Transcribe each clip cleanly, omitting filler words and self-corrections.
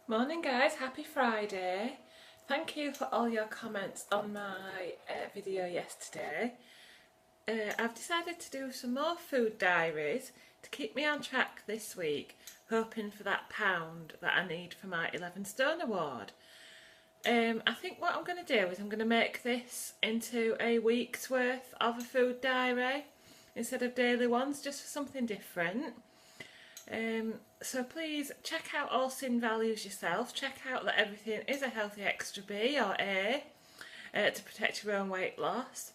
Morning guys, happy Friday. Thank you for all your comments on my video yesterday. I've decided to do some more food diaries to keep me on track this week, hoping for that pound that I need for my 11 Stone Award. I think what I'm going to do is I'm going to make this into a week's worth of a food diary instead of daily ones, just for something different. So please check out all sin values yourself. Check out that everything is a healthy extra B or A to protect your own weight loss.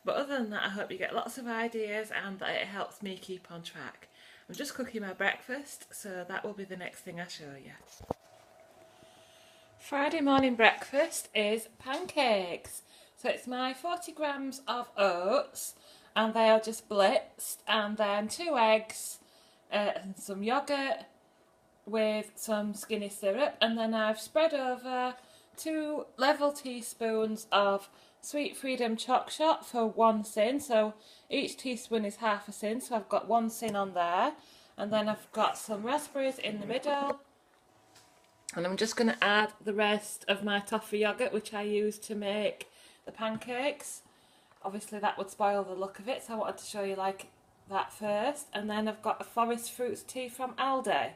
But other than that, I hope you get lots of ideas and that it helps me keep on track. I'm just cooking my breakfast, so that will be the next thing I show you. Friday morning breakfast is pancakes. So it's my 40 grams of oats, and they are just blitzed, and then 2 eggs, and some yoghurt with some skinny syrup, and then I've spread over 2 level teaspoons of Sweet Freedom Choc Shot for 1 sin, so each teaspoon is half a sin, so I've got 1 sin on there, and then I've got some raspberries in the middle, and I'm just going to add the rest of my toffee yoghurt, which I use to make the pancakes. Obviously that would spoil the look of it, so I wanted to show you like that first. And then I've got a forest fruits tea from Aldi. I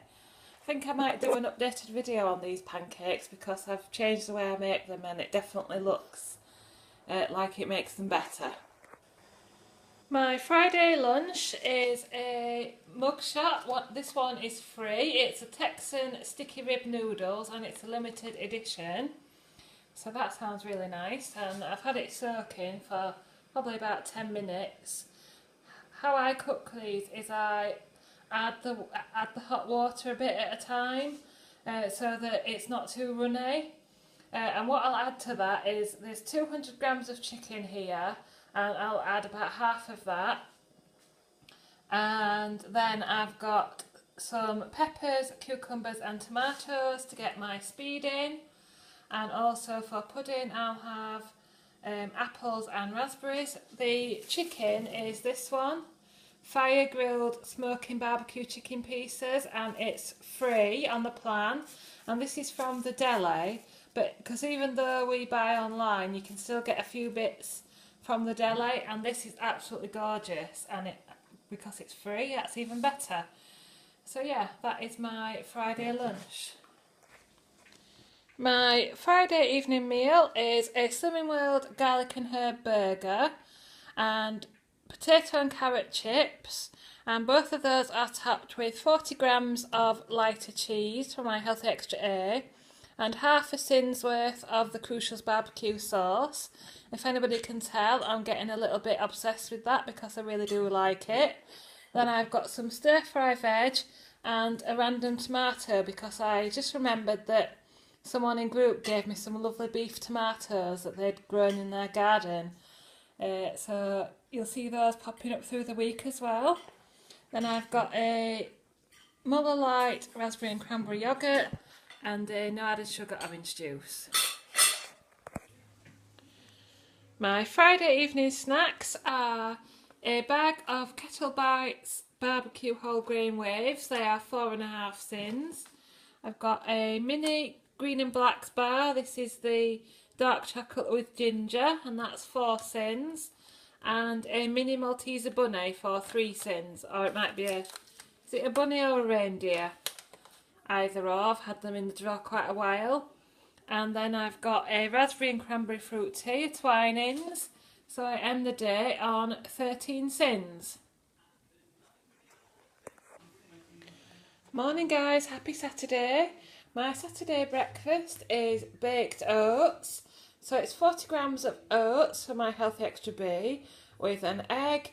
think I might do an updated video on these pancakes because I've changed the way I make them, and it definitely looks like it makes them better. My Friday lunch is a mugshot. This one is free. It's a Texan sticky rib noodles, and it's a limited edition. So that sounds really nice, and I've had it soaking for probably about 10 minutes. How I cook these is I add the hot water a bit at a time, so that it's not too runny. And what I'll add to that is there's 200 grams of chicken here, and I'll add about half of that. And then I've got some peppers, cucumbers and tomatoes to get my speed in. And also for pudding I'll have apples and raspberries. The chicken is this one, fire grilled smoking barbecue chicken pieces, and it's free on the plan. And this is from the deli, but because even though we buy online, you can still get a few bits from the deli, and this is absolutely gorgeous, and because it's free, that's even better. So yeah, that is my Friday lunch. My Friday evening meal is a Slimming World garlic and herb burger and potato and carrot chips, and both of those are topped with 40 grams of lighter cheese from my Healthy Extra A and half a sin's worth of the Crucials barbecue sauce. If anybody can tell, I'm getting a little bit obsessed with that because I really do like it. Then I've got some stir fry veg and a random tomato because I just remembered that someone in group gave me some lovely beef tomatoes that they'd grown in their garden. So you'll see those popping up through the week as well. Then I've got a Muller Light raspberry and cranberry yoghurt and a no added sugar orange juice. My Friday evening snacks are a bag of Kettle Bites barbecue whole grain waves. They are 4.5 sins. I've got a mini green and blacks bar. This is the dark chocolate with ginger, and that's 4 sins. And a mini Malteser bunny for 3 sins. Or it might be is it a bunny or a reindeer? Either or. I've had them in the drawer quite a while. And then I've got a raspberry and cranberry fruit tea, Twinings. So I end the day on 13 sins. Morning guys, happy Saturday. My Saturday breakfast is baked oats. So it's 40 grams of oats for my Healthy Extra B with an egg,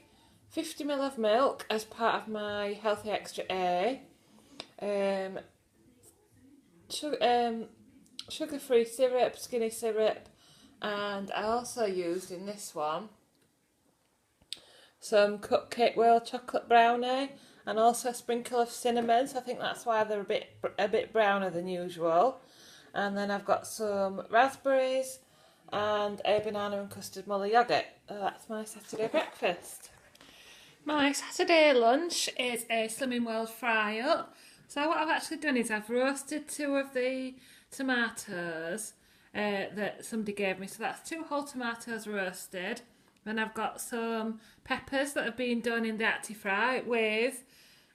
50 ml of milk as part of my Healthy Extra A, sugar-free syrup, skinny syrup, and I also used in this one some Cupcake World chocolate brownie and also a sprinkle of cinnamon, so I think that's why they're a bit browner than usual. And then I've got some raspberries and a banana and custard Muller yoghurt. That's my Saturday breakfast. My Saturday lunch is a Slimming World fry up. So what I've actually done is I've roasted 2 of the tomatoes that somebody gave me. So that's 2 whole tomatoes roasted. Then I've got some peppers that have been done in the Acti-Fry with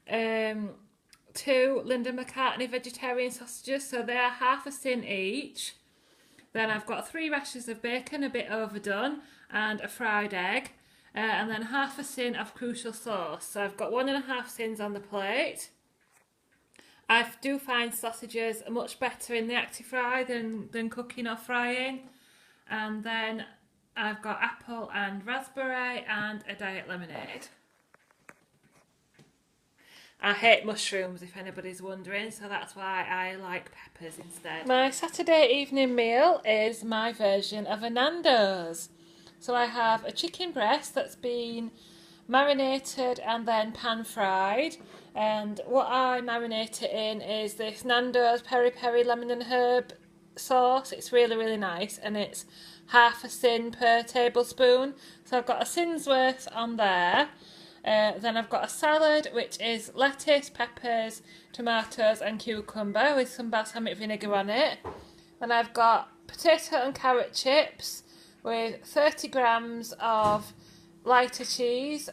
2 Linda McCartney vegetarian sausages. So they are half a tin each. Then I've got 3 rashers of bacon, a bit overdone, and a fried egg. And then half a tin of crucial sauce. So I've got 1.5 tins on the plate. I do find sausages are much better in the Acti-Fry than cooking or frying. And then I've got apple and raspberry and a diet lemonade. I hate mushrooms, if anybody's wondering, so that's why I like peppers instead. My Saturday evening meal is my version of a Nando's. So I have a chicken breast that's been marinated and then pan fried, and what I marinate it in is this Nando's peri peri lemon and herb sauce. It's really nice, and it's half a tin per tablespoon, so I've got a tin's worth on there. Then I've got a salad which is lettuce, peppers, tomatoes and cucumber with some balsamic vinegar on it. Then I've got potato and carrot chips with 30 grams of lighter cheese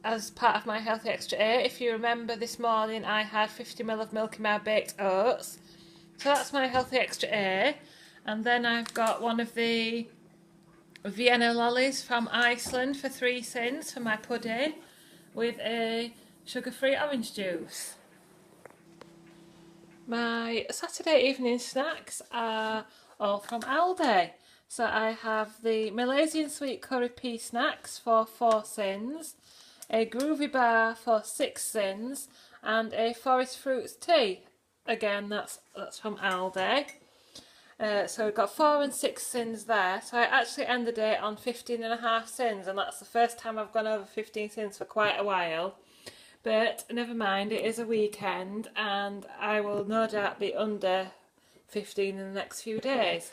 as part of my Healthy Extra A. If you remember, this morning I had 50ml of milk in my baked oats. So that's my Healthy Extra A. And then I've got one of the Vienna lollies from Iceland for 3 cents for my pudding with a sugar-free orange juice. My Saturday evening snacks are all from Aldi. So I have the Malaysian sweet curry pea snacks for 4 cents, a groovy bar for 6 cents, and a forest fruits tea. Again, that's from Aldi. So we've got 4 and 6 cents there. So I actually end the day on 15.5 cents, and that's the first time I've gone over 15 cents for quite a while. But never mind, it is a weekend, and I will no doubt be under 15 in the next few days.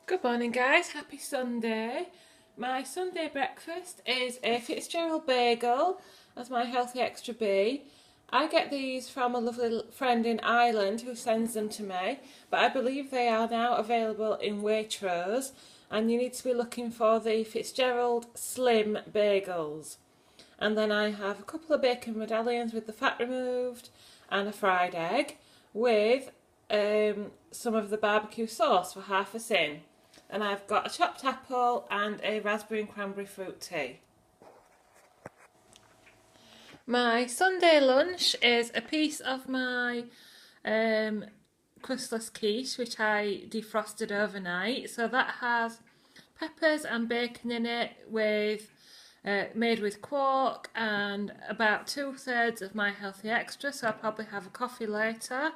Good morning guys, happy Sunday. My Sunday breakfast is a Fitzgerald bagel as my Healthy Extra B. I get these from a lovely friend in Ireland who sends them to me, but I believe they are now available in Waitrose, and you need to be looking for the Fitzgerald Slim bagels. And then I have a couple of bacon medallions with the fat removed and a fried egg with some of the barbecue sauce for half a tin. And I've got a chopped apple and a raspberry and cranberry fruit tea. My Sunday lunch is a piece of my crustless quiche, which I defrosted overnight. So that has peppers and bacon in it, with made with quark, and about 2/3 of my Healthy Extra. So I'll probably have a coffee later.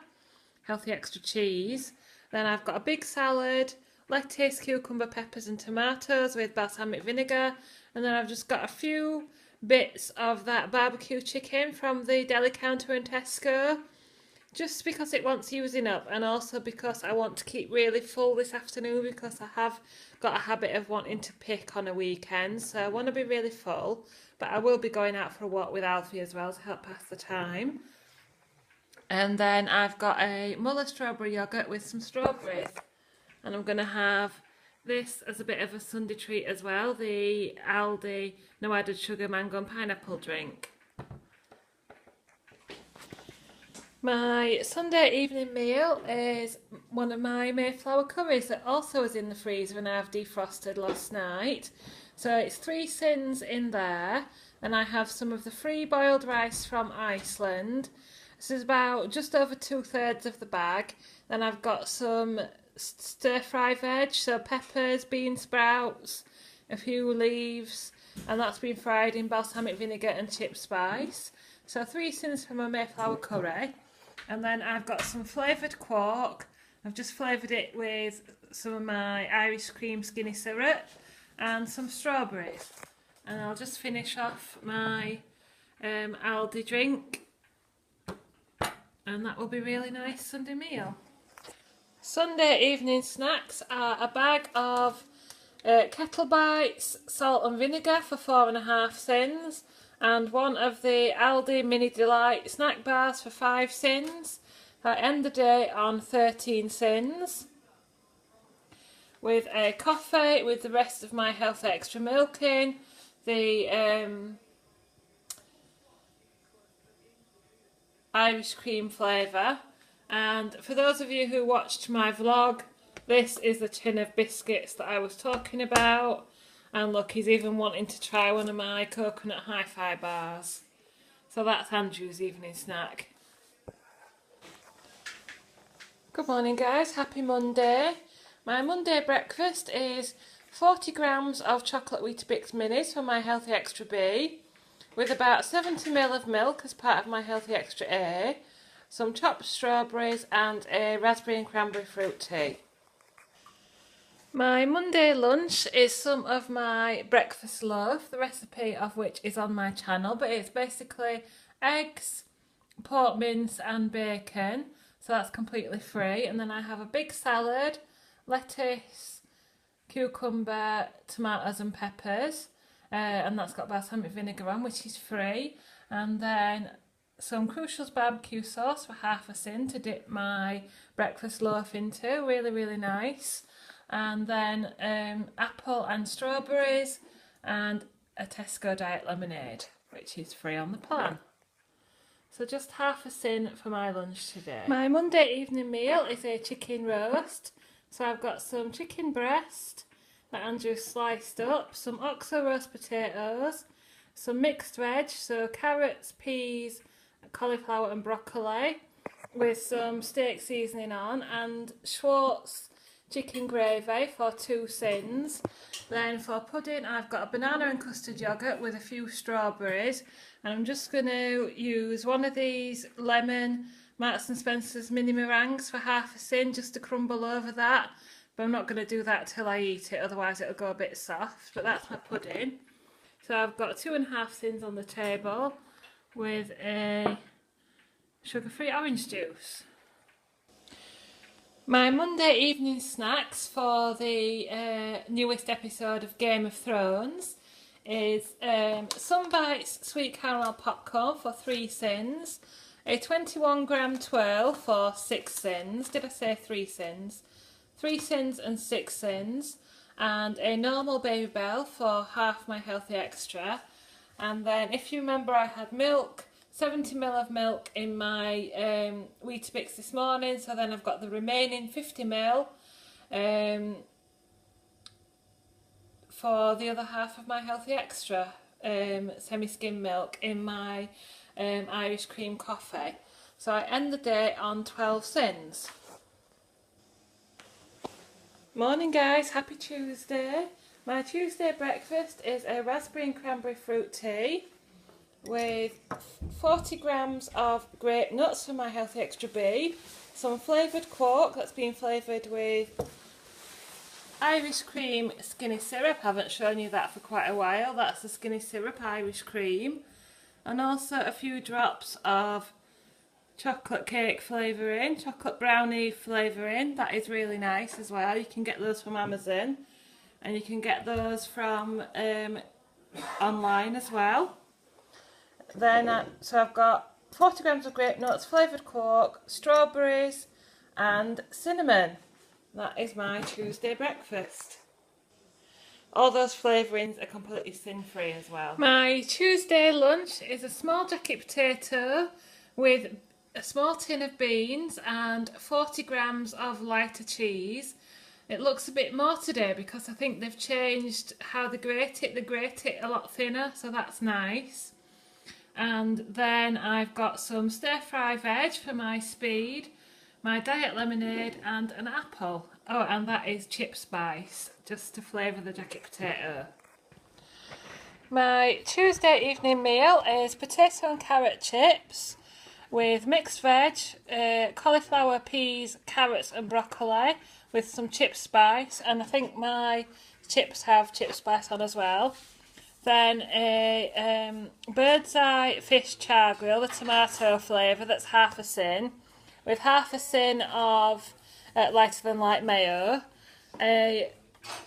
Healthy Extra cheese. Then I've got a big salad, lettuce, cucumber, peppers and tomatoes with balsamic vinegar. And then I've just got a few bits of that barbecue chicken from the deli counter in Tesco, just because it wants using up, and also because I want to keep really full this afternoon, because I have got a habit of wanting to pick on a weekend, so I want to be really full. But I will be going out for a walk with Alfie as well to help pass the time. And then I've got a Muller strawberry yoghurt with some strawberries, and I'm going to have this as a bit of a Sunday treat as well, the Aldi no added sugar mango and pineapple drink. My Sunday evening meal is one of my Mayflower curries that also is in the freezer and I've defrosted last night. So it's 3 cents in there, and I have some of the free boiled rice from Iceland. This is about just over 2/3 of the bag. Then I've got some stir-fry veg, so peppers, bean sprouts, a few leaves, and that's been fried in balsamic vinegar and chip spice. So 3 cents for my Mayflower curry. And then I've got some flavoured quark. I've just flavoured it with some of my Irish cream skinny syrup and some strawberries. And I'll just finish off my Aldi drink, and that will be a really nice Sunday meal. Sunday evening snacks are a bag of Kettle Bites salt and vinegar for 4.5 cents, and one of the Aldi Mini Delight snack bars for 5 cents. I end the day on 13 cents. With a coffee with the rest of my Healthy Extra milk in, the Irish cream flavour, and for those of you who watched my vlog, this is the tin of biscuits that I was talking about. And look, he's even wanting to try one of my coconut hi-fi bars. So that's Andrew's evening snack. Good morning guys, happy Monday. My Monday breakfast is 40 grams of chocolate Weetabix minis for my Healthy Extra B, with about 70ml of milk as part of my Healthy Extra A, some chopped strawberries and a raspberry and cranberry fruit tea. My Monday lunch is some of my breakfast loaf, the recipe of which is on my channel, but it's basically eggs, pork mince and bacon, so that's completely free. And then I have a big salad, lettuce, cucumber, tomatoes and peppers, and that's got balsamic vinegar on, which is free. And then some Crucials barbecue sauce for half a cent to dip my breakfast loaf into, really nice. And then apple and strawberries and a Tesco diet lemonade, which is free on the plan. So just half a cent for my lunch today. My Monday evening meal is a chicken roast. So I've got some chicken breast that Andrew sliced up, some oxo roast potatoes, some mixed veg, so carrots, peas, cauliflower and broccoli, with some steak seasoning on, and Schwartz chicken gravy for 2 cents. Then for pudding I've got a banana and custard yoghurt with a few strawberries, and I'm just going to use one of these lemon Marks and Spencer's mini meringues for half a cent just to crumble over that, but I'm not going to do that till I eat it, otherwise it'll go a bit soft. But that's my pudding. So I've got 2.5 cents on the table with a sugar-free orange juice. My Monday evening snacks for the newest episode of Game of Thrones is some bites sweet caramel popcorn for 3 cents, a 21 gram twirl for 6 cents, did I say 3 cents? 3 cents and 6 cents, and a normal Baby Bell for half my Healthy Extra. And then if you remember, I had milk, 70ml of milk in my Weetabix this morning, so then I've got the remaining 50ml for the other half of my Healthy Extra semi-skim milk in my Irish cream coffee. So I end the day on 12 cents. Morning guys, happy Tuesday. My Tuesday breakfast is a raspberry and cranberry fruit tea with 40 grams of grape nuts for my Healthy Extra B, some flavoured quark that's been flavoured with Irish cream skinny syrup. I haven't shown you that for quite a while. That's the skinny syrup Irish cream, and also a few drops of chocolate cake flavouring, chocolate brownie flavouring. That is really nice as well. You can get those from Amazon, and you can get those from online as well. Then so I've got 40 grams of grape nuts, flavoured quark, strawberries and cinnamon. That is my Tuesday breakfast. All those flavourings are completely sin-free as well. My Tuesday lunch is a small jacket potato with a small tin of beans and 40 grams of lighter cheese. It looks a bit more today because I think they've changed how they grate it. They grate it a lot thinner, so that's nice. And then I've got some stir-fry veg for my speed, my diet lemonade and an apple. Oh, and that is chip spice, just to flavour the jacket potato. My Tuesday evening meal is potato and carrot chips with mixed veg, cauliflower, peas, carrots and broccoli with some chip spice, and I think my chips have chip spice on as well. Then a bird's eye fish char grill with tomato flavour that's half a tin, with half a tin of lighter than light mayo, a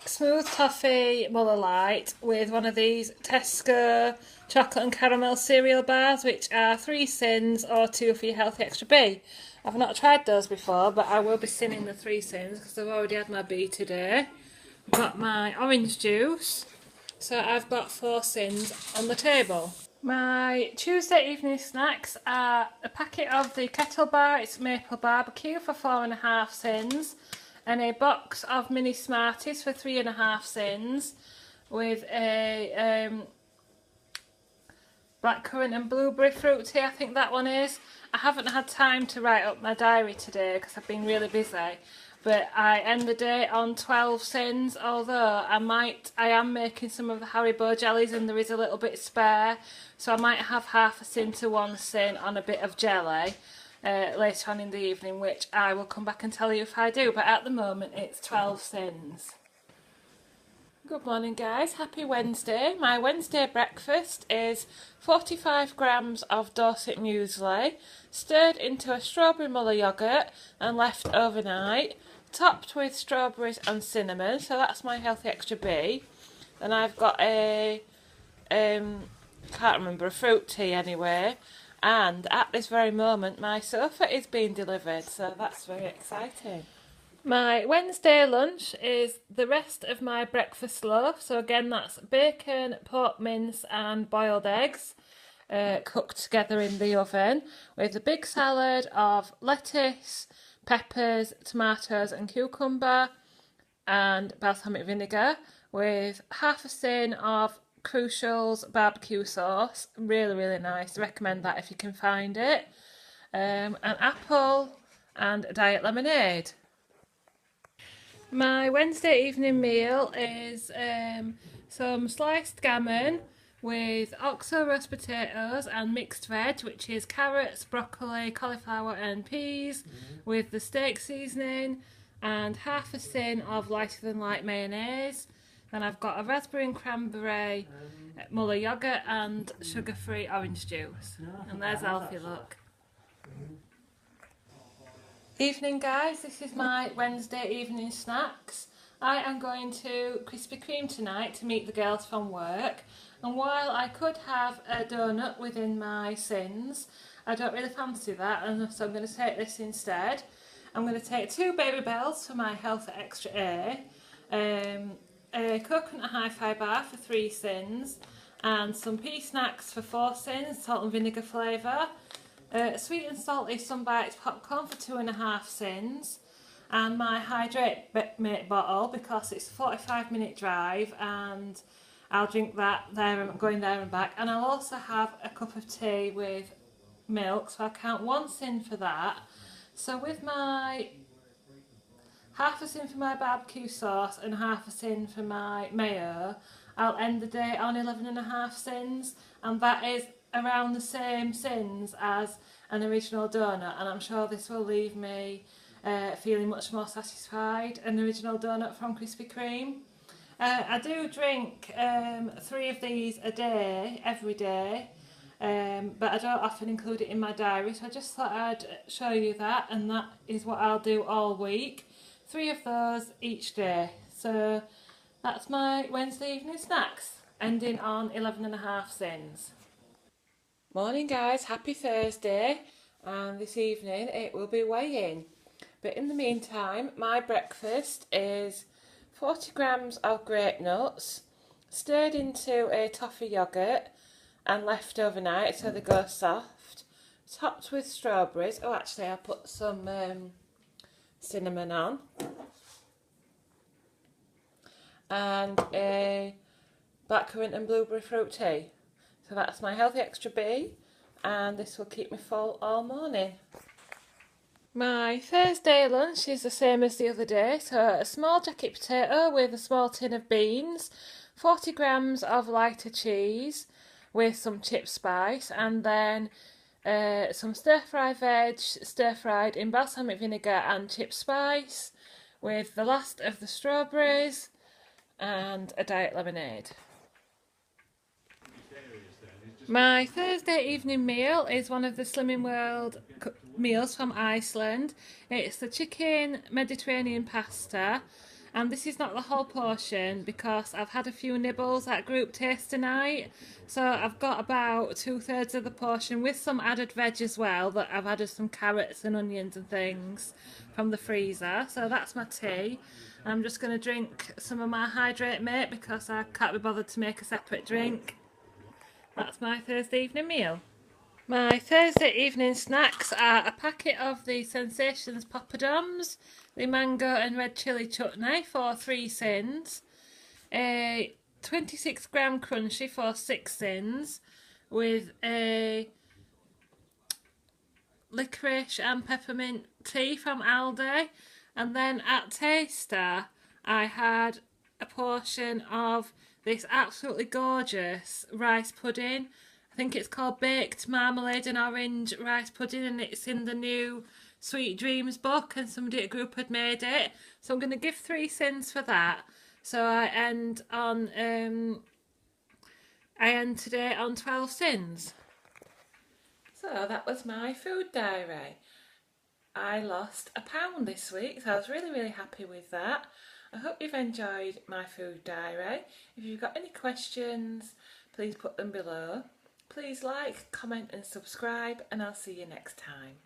smooth toffee Muller Light with one of these Tesco chocolate and caramel cereal bars, which are 3 sins or 2 for your healthy extra B. I've not tried those before, but I will be sinning the 3 sins because I've already had my B today. I've got my orange juice, so I've got 4 sins on the table. My Tuesday evening snacks are a packet of the Kettle Bar, it's maple barbecue for 4.5 sins, and a box of mini Smarties for 3.5 sins, with a blackcurrant and blueberry fruit tea, I think that one is. I haven't had time to write up my diary today because I've been really busy, but I end the day on 12 sins, although I am making some of the Haribo jellies and there is a little bit spare, so I might have half a sin to 1 sin on a bit of jelly later on in the evening, which I will come back and tell you if I do, but at the moment it's 12 sins. Good morning guys, happy Wednesday. My Wednesday breakfast is 45 grams of Dorset muesli, stirred into a strawberry Muller yoghurt and left overnight, topped with strawberries and cinnamon, so that's my healthy extra B. Then I've got a, can't remember, a fruit tea anyway, and at this very moment my sofa is being delivered, so that's very exciting. My Wednesday lunch is the rest of my breakfast loaf. So again, that's bacon, pork mince and boiled eggs cooked together in the oven with a big salad of lettuce, peppers, tomatoes and cucumber and balsamic vinegar with half a tin of Crucial's barbecue sauce. Really, really nice. Recommend that if you can find it. An apple and a diet lemonade. My Wednesday evening meal is some sliced gammon with oxo roast potatoes and mixed veg, which is carrots, broccoli, cauliflower and peas with the steak seasoning and half a tin of lighter than light mayonnaise. Then I've got a raspberry and cranberry Muller yoghurt and sugar-free orange juice. And there's Alfie, look. Evening guys, this is my Wednesday evening snacks. I am going to Krispy Kreme tonight to meet the girls from work, and while I could have a donut within my sins, I don't really fancy that, and so I'm going to take this instead. I'm going to take 2 Baby Bells for my health extra a coconut hi-fi bar for 3 sins, and some pea snacks for 4 sins, salt and vinegar flavour. Sweet and salty Sunbites popcorn for 2.5 sins, and my Hydrate Mate bottle because it's a 45-minute drive and I'll drink that going there and back, and I'll also have a cup of tea with milk, so I'll count 1 sin for that. So with my half a sin for my barbecue sauce and half a sin for my mayo, I'll end the day on 11.5 sins, and that is around the same sins as an original donut, and I'm sure this will leave me feeling much more satisfied. An original donut from Krispy Kreme. I do drink 3 of these a day, every day, but I don't often include it in my diary, so I just thought I'd show you that, and that is what I'll do all week. 3 of those each day. So that's my Wednesday evening snacks, ending on 11.5 sins. Morning guys, happy Thursday, and this evening it will be weighing. But in the meantime, my breakfast is 40 grams of grape nuts, stirred into a toffee yoghurt and left overnight so they go soft, topped with strawberries. Oh, actually I'll put some cinnamon on, and a blackcurrant and blueberry fruit tea. So that's my healthy extra B, and this will keep me full all morning. My Thursday lunch is the same as the other day, so a small jacket potato with a small tin of beans, 40 grams of lighter cheese with some chip spice, and then some stir-fry veg, stir-fried in balsamic vinegar and chip spice, with the last of the strawberries and a diet lemonade. My Thursday evening meal is one of the Slimming World meals from Iceland. It's the chicken Mediterranean pasta, And this is not the whole portion because I've had a few nibbles at group taste tonight. So I've got about 2/3 of the portion with some added veg as well, that I've added some carrots and onions and things from the freezer. So that's my tea. I'm just going to drink some of my Hydrate Mate because I can't be bothered to make a separate drink. That's my Thursday evening meal. My Thursday evening snacks are a packet of the Sensations poppadoms, the mango and red chilli chutney for 3 cents, a 26-gram crunchy for 6 cents, with a licorice and peppermint tea from Aldi. And then at Taster I had a portion of this absolutely gorgeous rice pudding. I think it's called Baked Marmalade and Orange Rice Pudding, and it's in the new Sweet Dreams book, and somebody at group had made it. So I'm going to give 3 cents for that. So I end today on 12 cents. So that was my food diary. I lost £1 this week, so I was really happy with that. I hope you've enjoyed my food diary. If you've got any questions, please put them below. Please like, comment and subscribe, and I'll see you next time.